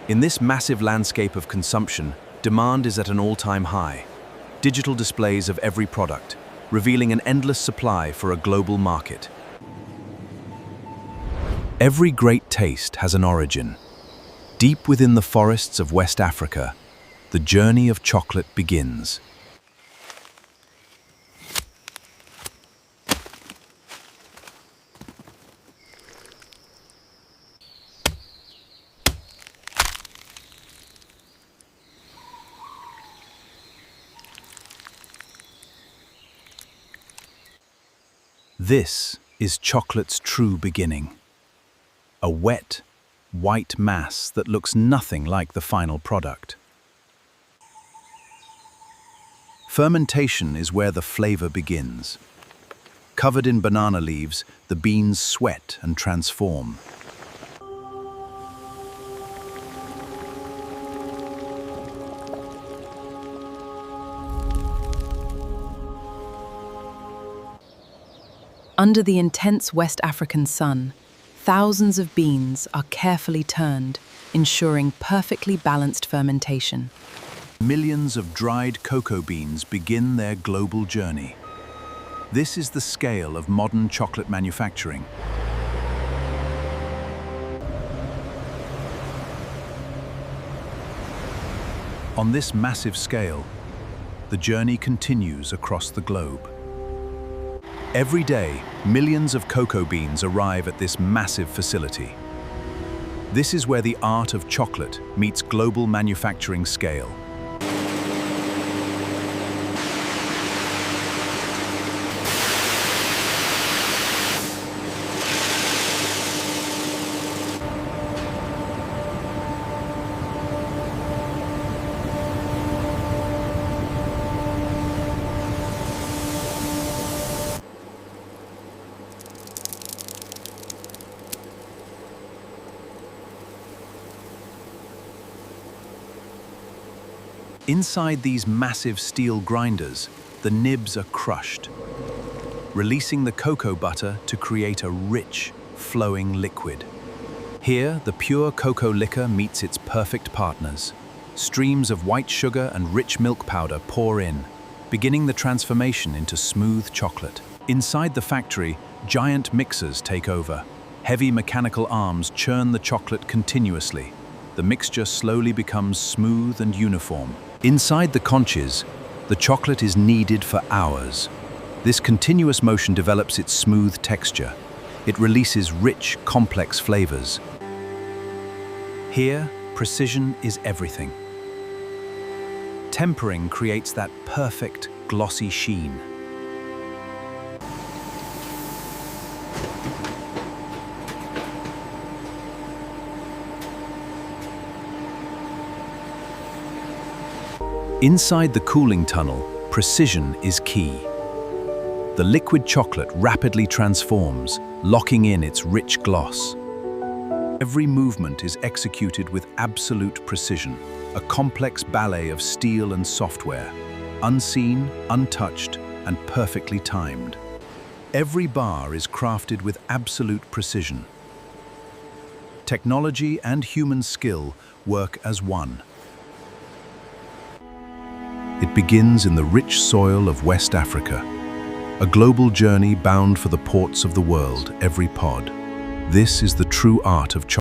In this massive landscape of consumption, demand is at an all-time high. Digital displays of every product, revealing an endless supply for a global market. Every great taste has an origin. Deep within the forests of West Africa, the journey of chocolate begins. This is chocolate's true beginning. A wet, white mass that looks nothing like the final product. Fermentation is where the flavor begins. Covered in banana leaves, the beans sweat and transform. Under the intense West African sun, thousands of beans are carefully turned, ensuring perfectly balanced fermentation. Millions of dried cocoa beans begin their global journey. This is the scale of modern chocolate manufacturing. On this massive scale, the journey continues across the globe. Every day, millions of cocoa beans arrive at this massive facility. This is where the art of chocolate meets global manufacturing scale. Inside these massive steel grinders, the nibs are crushed, releasing the cocoa butter to create a rich, flowing liquid. Here, the pure cocoa liquor meets its perfect partners. Streams of white sugar and rich milk powder pour in, beginning the transformation into smooth chocolate. Inside the factory, giant mixers take over. Heavy mechanical arms churn the chocolate continuously. The mixture slowly becomes smooth and uniform. Inside the conches, the chocolate is kneaded for hours. This continuous motion develops its smooth texture. It releases rich, complex flavors. Here, precision is everything. Tempering creates that perfect, glossy sheen. Inside the cooling tunnel, precision is key. The liquid chocolate rapidly transforms, locking in its rich gloss. Every movement is executed with absolute precision, a complex ballet of steel and software, unseen, untouched, and perfectly timed. Every bar is crafted with absolute precision. Technology and human skill work as one. It begins in the rich soil of West Africa, a global journey bound for the ports of the world, every pod. This is the true art of chocolate.